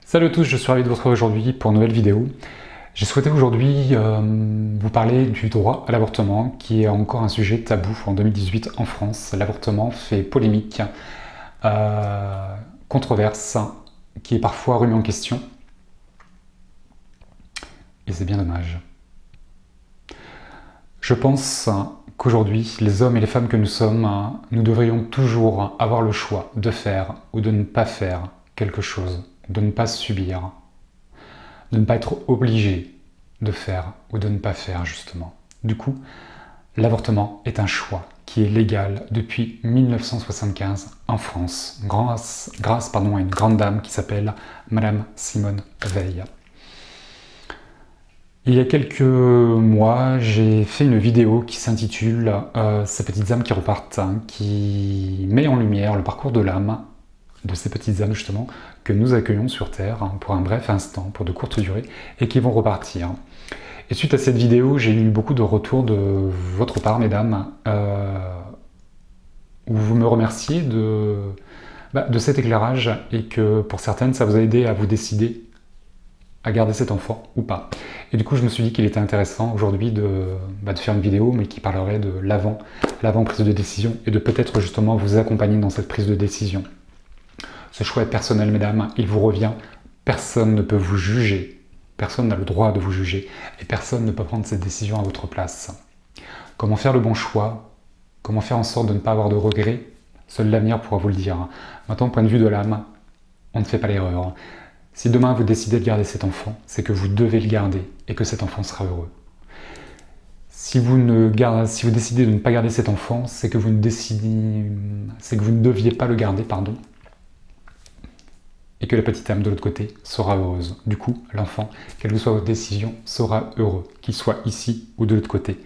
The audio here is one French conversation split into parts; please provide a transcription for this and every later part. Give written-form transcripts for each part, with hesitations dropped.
Salut à tous, je suis ravi de vous retrouver aujourd'hui pour une nouvelle vidéo. J'ai souhaité aujourd'hui vous parler du droit à l'avortement, qui est encore un sujet tabou en 2018 en France. L'avortement fait polémique, controverse, qui est parfois remis en question. Et c'est bien dommage. Je pense qu'aujourd'hui, les hommes et les femmes que nous sommes, nous devrions toujours avoir le choix de faire ou de ne pas faire quelque chose, de ne pas subir, de ne pas être obligé de faire ou de ne pas faire justement. Du coup, l'avortement est un choix qui est légal depuis 1975 en France, grâce à une grande dame qui s'appelle Madame Simone Veil. Il y a quelques mois, j'ai fait une vidéo qui s'intitule Ces petites âmes qui repartent, qui met en lumière le parcours de l'âme de ces petites âmes justement que nous accueillons sur Terre pour un bref instant, pour de courtes durées, et qui vont repartir. Et suite à cette vidéo, j'ai eu beaucoup de retours de votre part, mesdames, où vous me remerciez de cet éclairage et que pour certaines, ça vous a aidé à vous décider à garder cet enfant ou pas. Et du coup, je me suis dit qu'il était intéressant aujourd'hui de faire une vidéo, mais qui parlerait de l'avant prise de décision et de peut-être justement vous accompagner dans cette prise de décision. Ce choix est personnel, mesdames, il vous revient. Personne ne peut vous juger. Personne n'a le droit de vous juger. Et personne ne peut prendre cette décision à votre place. Comment faire le bon choix? Comment faire en sorte de ne pas avoir de regrets? Seul l'avenir pourra vous le dire. Maintenant, point de vue de l'âme, on ne fait pas l'erreur. Si demain vous décidez de garder cet enfant, c'est que vous devez le garder et que cet enfant sera heureux. Si vous décidez de ne pas garder cet enfant, c'est que vous ne deviez pas le garder, pardon. Et que la petite âme de l'autre côté sera heureuse. Du coup, l'enfant, quelle que soit votre décision, sera heureux, qu'il soit ici ou de l'autre côté.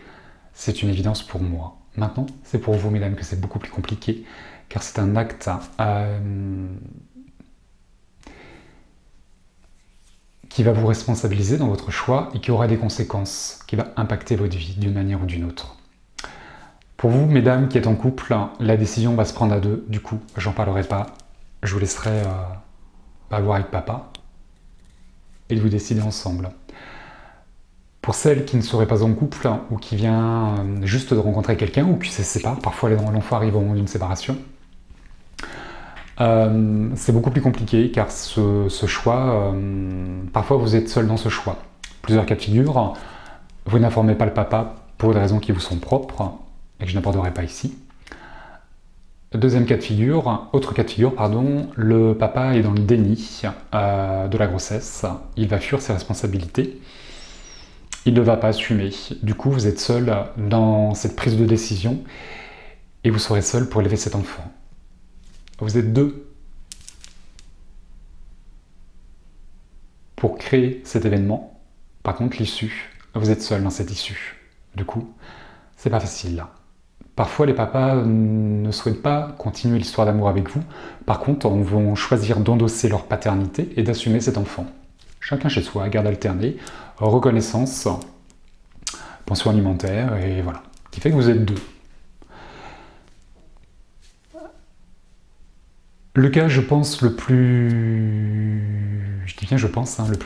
C'est une évidence pour moi. Maintenant, c'est pour vous, mesdames, que c'est beaucoup plus compliqué, car c'est un acte qui va vous responsabiliser dans votre choix et qui aura des conséquences, qui va impacter votre vie d'une manière ou d'une autre. Pour vous, mesdames qui êtes en couple, la décision va se prendre à deux. Du coup, j'en parlerai pas. Je vous laisserai voir avec papa et de vous décider ensemble. Pour celles qui ne seraient pas en couple ou qui viennent juste de rencontrer quelqu'un ou qui se séparent, parfois l'enfant arrive au moment d'une séparation, c'est beaucoup plus compliqué car ce choix, parfois vous êtes seul dans ce choix. Plusieurs cas de figure, vous n'informez pas le papa pour des raisons qui vous sont propres et que je n'aborderai pas ici. Deuxième cas de figure, le papa est dans le déni de la grossesse, il va fuir ses responsabilités, il ne va pas assumer. Du coup, vous êtes seul dans cette prise de décision et vous serez seul pour élever cet enfant. Vous êtes deux pour créer cet événement. Par contre, l'issue, vous êtes seul dans cette issue. Du coup, c'est pas facile. Parfois, les papas ne souhaitent pas continuer l'histoire d'amour avec vous. Par contre, ils vont choisir d'endosser leur paternité et d'assumer cet enfant. Chacun chez soi, garde alternée, reconnaissance, pension alimentaire, et voilà. Ce qui fait que vous êtes deux. Le cas, je pense, le plus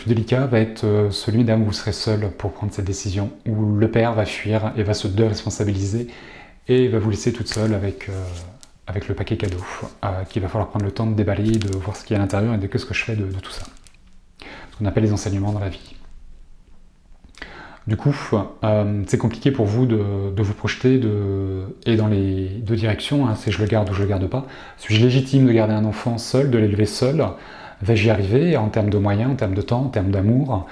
délicat va être celui où vous serez seul pour prendre cette décision, où le père va fuir et va se déresponsabiliser et va vous laisser toute seule avec le paquet cadeau, qu'il va falloir prendre le temps de déballer, de voir ce qu'il y a à l'intérieur et de qu'est-ce que je fais de tout ça. Ce qu'on appelle les enseignements dans la vie. Du coup, c'est compliqué pour vous de vous projeter et dans les deux directions, si je le garde ou je le garde pas. Suis-je légitime de garder un enfant seul, de l'élever seul? Vais-je y arriver en termes de moyens, en termes de temps, en termes d'amour?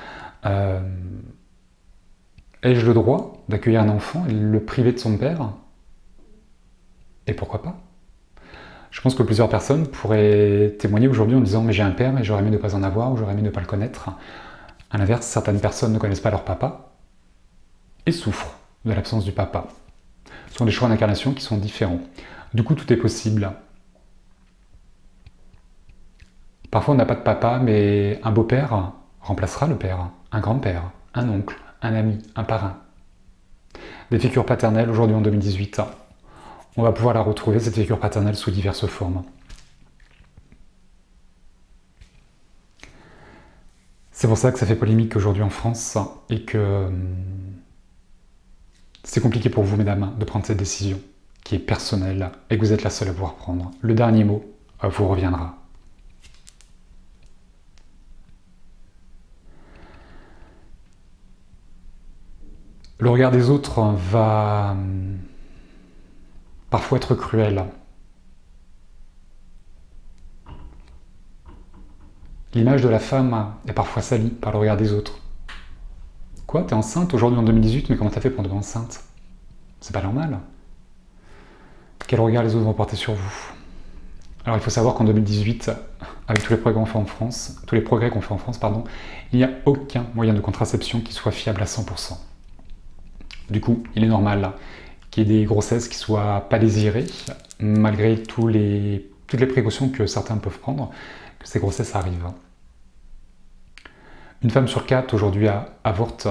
Ai-je le droit d'accueillir un enfant et le priver de son père? Et pourquoi pas? Je pense que plusieurs personnes pourraient témoigner aujourd'hui en disant « mais j'ai un père et j'aurais aimé ne pas en avoir ou j'aurais aimé ne pas le connaître ». À l'inverse, certaines personnes ne connaissent pas leur papa et souffrent de l'absence du papa. Ce sont des choix d'incarnation qui sont différents. Du coup, tout est possible. Parfois, on n'a pas de papa, mais un beau-père remplacera le père, un grand-père, un oncle, un ami, un parrain. Des figures paternelles, aujourd'hui en 2018, on va pouvoir la retrouver, cette figure paternelle, sous diverses formes. C'est pour ça que ça fait polémique aujourd'hui en France et que c'est compliqué pour vous, mesdames, de prendre cette décision qui est personnelle et que vous êtes la seule à pouvoir prendre. Le dernier mot vous reviendra. Le regard des autres va parfois être cruel. L'image de la femme est parfois salie par le regard des autres. Quoi, t'es enceinte aujourd'hui en 2018, mais comment t'as fait pour tomber enceinte? C'est pas normal. Quel regard les autres vont porter sur vous? Alors il faut savoir qu'en 2018, avec tous les progrès qu'on fait en France, il n'y a aucun moyen de contraception qui soit fiable à 100%. Du coup, il est normal qu'il y ait des grossesses qui ne soient pas désirées, malgré toutes les précautions que certains peuvent prendre, que ces grossesses arrivent. Une femme sur 4 aujourd'hui avorte,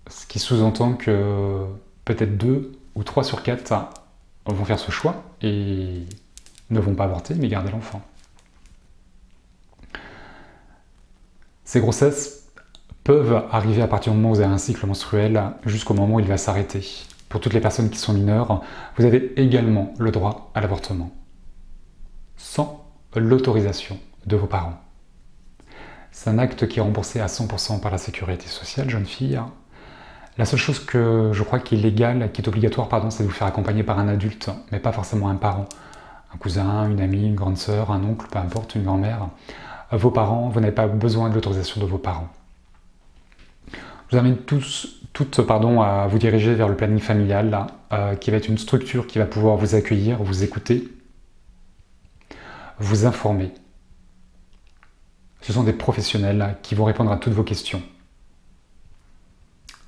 ce qui sous-entend que peut-être 2 ou 3 sur 4 vont faire ce choix et ne vont pas avorter, mais garder l'enfant. Ces grossesses peuvent arriver à partir du moment où vous avez un cycle menstruel jusqu'au moment où il va s'arrêter. Pour toutes les personnes qui sont mineures, vous avez également le droit à l'avortement, sans l'autorisation de vos parents. C'est un acte qui est remboursé à 100% par la sécurité sociale, jeune fille. La seule chose que je crois qui est légale, qui est obligatoire, c'est de vous faire accompagner par un adulte, mais pas forcément un parent. Un cousin, une amie, une grande sœur, un oncle, peu importe, une grand-mère. Vos parents, vous n'avez pas besoin de l'autorisation de vos parents. Je vous invite toutes à vous diriger vers le planning familial, qui va être une structure qui va pouvoir vous accueillir, vous écouter, vous informer. Ce sont des professionnels qui vont répondre à toutes vos questions,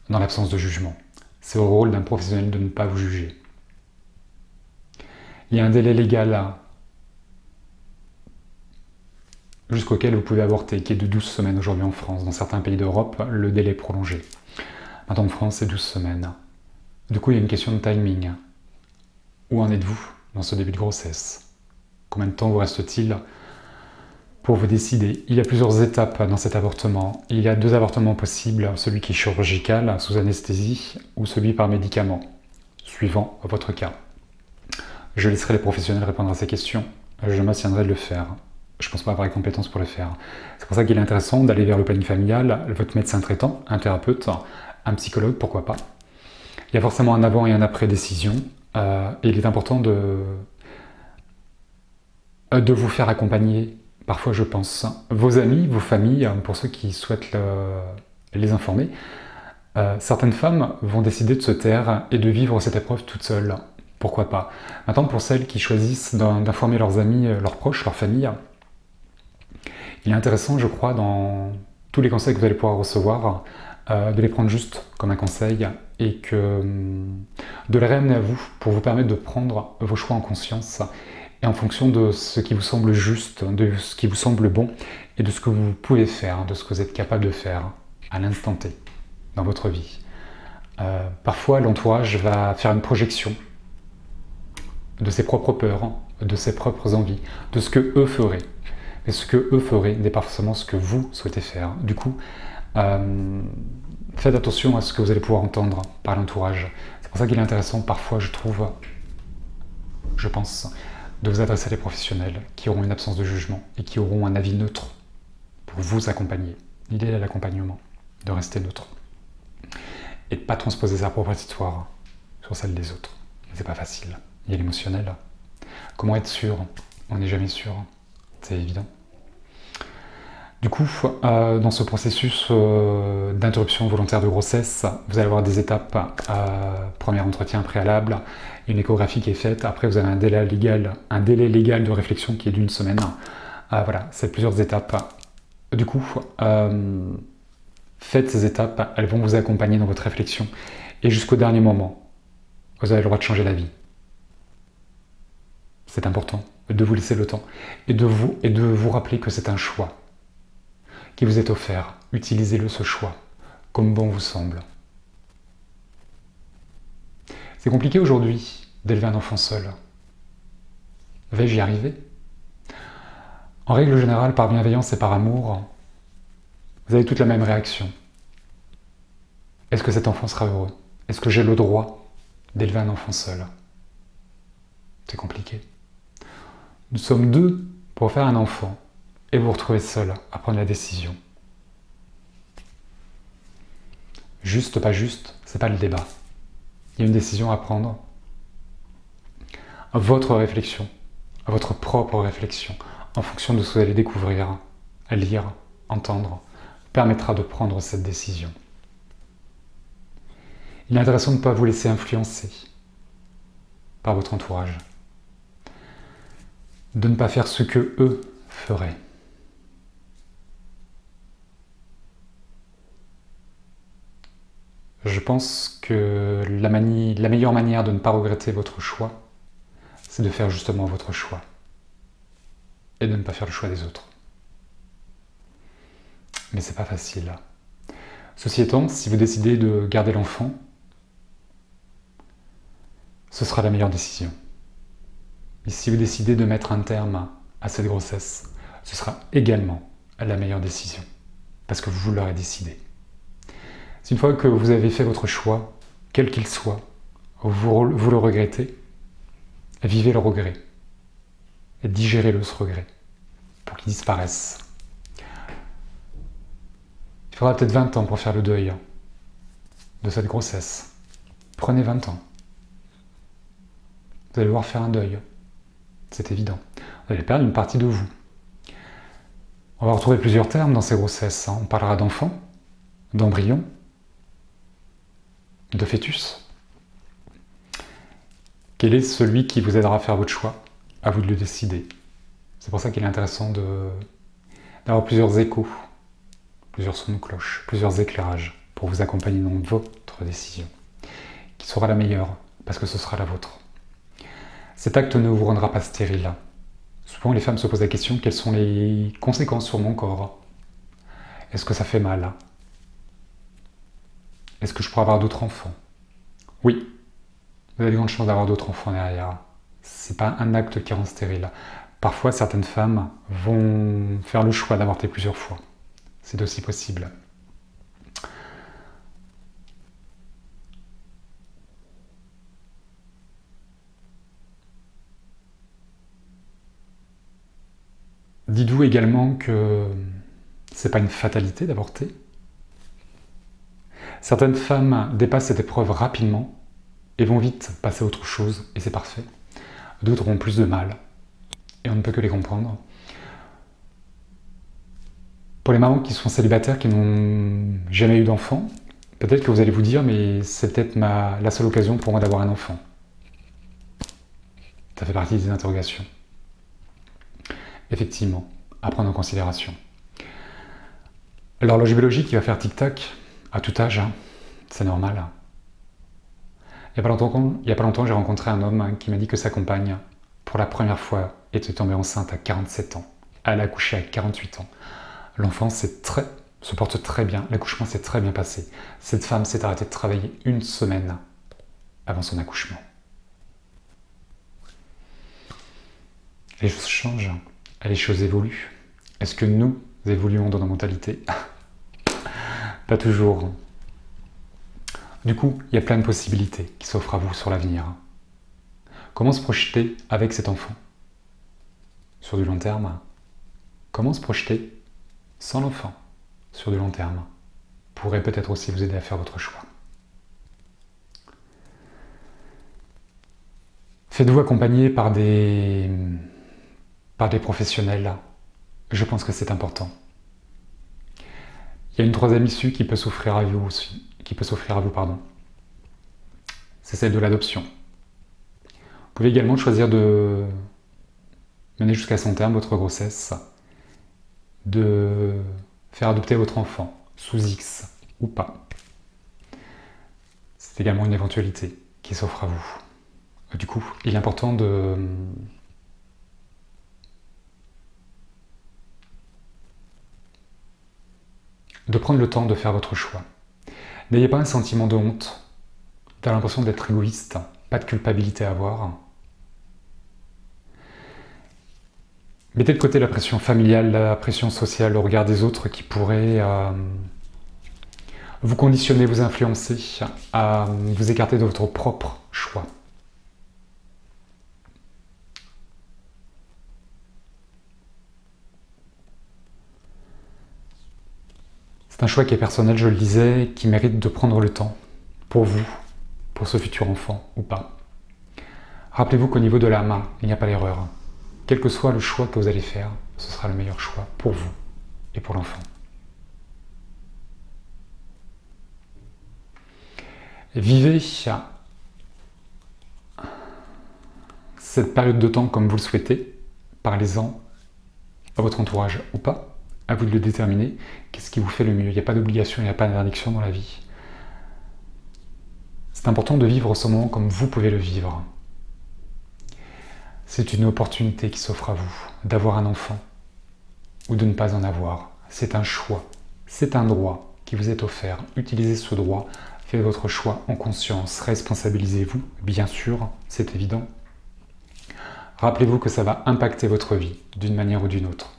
dans l'absence de jugement. C'est au rôle d'un professionnel de ne pas vous juger. Il y a un délai légal jusqu'auquel vous pouvez avorter, qui est de 12 semaines aujourd'hui en France. Dans certains pays d'Europe, le délai est prolongé. Maintenant en France, c'est 12 semaines. Du coup, il y a une question de timing. Où en êtes-vous dans ce début de grossesse? Combien de temps vous reste-t-il pour vous décider? Il y a plusieurs étapes dans cet avortement. Il y a 2 avortements possibles, celui qui est chirurgical, sous anesthésie, ou celui par médicament, suivant votre cas. Je laisserai les professionnels répondre à ces questions. Je m'abstiendrai de le faire. Je ne pense pas avoir les compétences pour le faire. C'est pour ça qu'il est intéressant d'aller vers le planning familial, votre médecin traitant, un thérapeute, un psychologue, pourquoi pas. Il y a forcément un avant et un après décision. Et il est important de vous faire accompagner, parfois je pense, vos amis, vos familles, pour ceux qui souhaitent les informer. Certaines femmes vont décider de se taire et de vivre cette épreuve toute seule. Pourquoi pas? Maintenant, pour celles qui choisissent d'informer leurs amis, leurs proches, leur famille, il est intéressant, je crois, dans tous les conseils que vous allez pouvoir recevoir, de les prendre juste comme un conseil et de les ramener à vous pour vous permettre de prendre vos choix en conscience et en fonction de ce qui vous semble juste, de ce qui vous semble bon et de ce que vous pouvez faire, de ce que vous êtes capable de faire à l'instant T dans votre vie. Parfois, l'entourage va faire une projection de ses propres peurs, de ses propres envies, de ce que eux feraient. Et ce que eux feraient n'est pas forcément ce que vous souhaitez faire. Du coup, faites attention à ce que vous allez pouvoir entendre par l'entourage. C'est pour ça qu'il est intéressant, parfois, je pense, de vous adresser à des professionnels qui auront une absence de jugement et qui auront un avis neutre pour vous accompagner. L'idée est l'accompagnement, de rester neutre. Et de ne pas transposer sa propre histoire sur celle des autres. C'est pas facile. Il y a l'émotionnel. Comment être sûr? On n'est jamais sûr. C'est évident. Du coup, dans ce processus d'interruption volontaire de grossesse, vous allez avoir des étapes. Premier entretien préalable, une échographie qui est faite. Après, vous avez un délai légal de réflexion qui est d'1 semaine. Voilà, c'est plusieurs étapes. Du coup, faites ces étapes, elles vont vous accompagner dans votre réflexion. Et jusqu'au dernier moment, vous avez le droit de changer d'avis. C'est important de vous laisser le temps et de vous rappeler que c'est un choix qui vous est offert. Utilisez-le, ce choix, comme bon vous semble. C'est compliqué aujourd'hui d'élever un enfant seul. Vais-je y arriver? En règle générale, par bienveillance et par amour, vous avez toute la même réaction. Est-ce que cet enfant sera heureux? Est-ce que j'ai le droit d'élever un enfant seul? C'est compliqué. Nous sommes deux pour faire un enfant et vous retrouvez seul à prendre la décision. Juste, pas juste, c'est pas le débat. Il y a une décision à prendre. Votre réflexion, votre propre réflexion, en fonction de ce que vous allez découvrir, lire, entendre, permettra de prendre cette décision. Il est intéressant de ne pas vous laisser influencer par votre entourage. De ne pas faire ce que eux feraient. Je pense que la meilleure manière de ne pas regretter votre choix, c'est de faire justement votre choix. Et de ne pas faire le choix des autres. Mais c'est pas facile. Ceci étant, si vous décidez de garder l'enfant, ce sera la meilleure décision. Et si vous décidez de mettre un terme à cette grossesse, ce sera également la meilleure décision. Parce que vous l'aurez décidé. C'est une fois que vous avez fait votre choix, quel qu'il soit, vous le regrettez, vivez le regret. Et digérez-le, ce regret, pour qu'il disparaisse. Il faudra peut-être 20 ans pour faire le deuil de cette grossesse. Prenez 20 ans. Vous allez devoir faire un deuil. C'est évident. Vous allez perdre une partie de vous. On va retrouver plusieurs termes dans ces grossesses. On parlera d'enfant, d'embryon, de fœtus. Quel est celui qui vous aidera à faire votre choix? À vous de le décider. C'est pour ça qu'il est intéressant d'avoir plusieurs échos, plusieurs sons de cloche, plusieurs éclairages pour vous accompagner dans votre décision, qui sera la meilleure, parce que ce sera la vôtre. Cet acte ne vous rendra pas stérile. Souvent, les femmes se posent la question, quelles sont les conséquences sur mon corps? Est-ce que ça fait mal? Est-ce que je pourrais avoir d'autres enfants? Oui, vous avez de grandes chances d'avoir d'autres enfants derrière. C'est pas un acte qui rend stérile. Parfois, certaines femmes vont faire le choix d'avorter plusieurs fois. C'est aussi possible. Dites-vous également que c'est pas une fatalité d'avorter. Certaines femmes dépassent cette épreuve rapidement et vont vite passer à autre chose, et c'est parfait. D'autres ont plus de mal, et on ne peut que les comprendre. Pour les mamans qui sont célibataires, qui n'ont jamais eu d'enfant, peut-être que vous allez vous dire, mais c'est peut-être la seule occasion pour moi d'avoir un enfant. Ça fait partie des interrogations. Effectivement, à prendre en considération. L'horloge biologique qui va faire tic-tac à tout âge, c'est normal. Il n'y a pas longtemps, j'ai rencontré un homme qui m'a dit que sa compagne, pour la première fois, était tombée enceinte à 47 ans. Elle a accouché à 48 ans. L'enfant se porte très bien, l'accouchement s'est très bien passé. Cette femme s'est arrêtée de travailler une semaine avant son accouchement. Les choses changent, les choses évoluent. Est-ce que nous évoluons dans nos mentalités? Pas toujours. Du coup, il y a plein de possibilités qui s'offrent à vous sur l'avenir. Comment se projeter avec cet enfant? Sur du long terme. Comment se projeter sans l'enfant sur du long terme pourrait peut-être aussi vous aider à faire votre choix. Faites-vous accompagner par des professionnels. Je pense que c'est important. Il y a une troisième issue qui peut s'offrir à vous aussi, C'est celle de l'adoption. Vous pouvez également choisir de mener jusqu'à son terme votre grossesse, de faire adopter votre enfant, sous X ou pas. C'est également une éventualité qui s'offre à vous. Du coup, il est important de prendre le temps de faire votre choix. N'ayez pas un sentiment de honte, d'avoir l'impression d'être égoïste, pas de culpabilité à avoir. Mettez de côté la pression familiale, la pression sociale, le regard des autres qui pourrait vous conditionner, vous influencer, à vous écarter de votre propre choix. C'est un choix qui est personnel, je le disais, qui mérite de prendre le temps pour vous, pour ce futur enfant ou pas. Rappelez-vous qu'au niveau de la main, il n'y a pas d'erreur. Quel que soit le choix que vous allez faire, ce sera le meilleur choix pour vous et pour l'enfant. Vivez cette période de temps comme vous le souhaitez. Parlez-en à votre entourage ou pas. À vous de le déterminer. Qu'est-ce qui vous fait le mieux? Il n'y a pas d'obligation, il n'y a pas d'interdiction dans la vie. C'est important de vivre ce moment comme vous pouvez le vivre. C'est une opportunité qui s'offre à vous d'avoir un enfant ou de ne pas en avoir. C'est un choix, c'est un droit qui vous est offert. Utilisez ce droit, faites votre choix en conscience, responsabilisez-vous, bien sûr, c'est évident. Rappelez-vous que ça va impacter votre vie d'une manière ou d'une autre.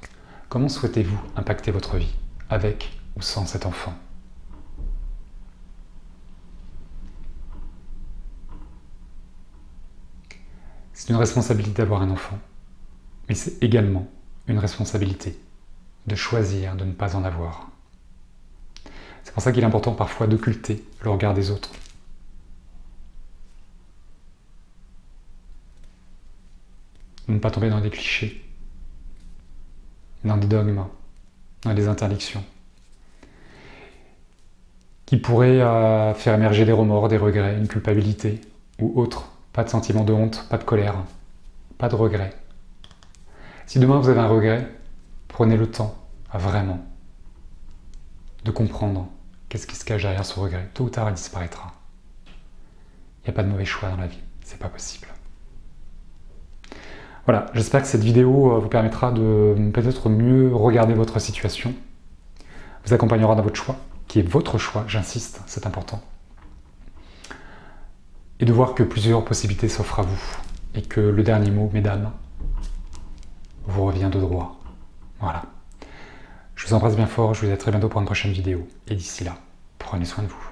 Comment souhaitez-vous impacter votre vie, avec ou sans cet enfant? C'est une responsabilité d'avoir un enfant, mais c'est également une responsabilité de choisir de ne pas en avoir. C'est pour ça qu'il est important parfois d'occulter le regard des autres. De ne pas tomber dans des clichés, dans des dogmes, dans des interdictions, qui pourraient faire émerger des remords, des regrets, une culpabilité ou autre. Pas de sentiment de honte, pas de colère, pas de regret. Si demain vous avez un regret, prenez le temps, vraiment, de comprendre qu'est-ce qui se cache derrière ce regret. Tôt ou tard, il disparaîtra. Il n'y a pas de mauvais choix dans la vie, c'est pas possible. Voilà, j'espère que cette vidéo vous permettra de peut-être mieux regarder votre situation, vous accompagnera dans votre choix, qui est votre choix, j'insiste, c'est important. Et de voir que plusieurs possibilités s'offrent à vous, et que le dernier mot, mesdames, vous revient de droit. Voilà. Je vous embrasse bien fort, je vous dis à très bientôt pour une prochaine vidéo, et d'ici là, prenez soin de vous.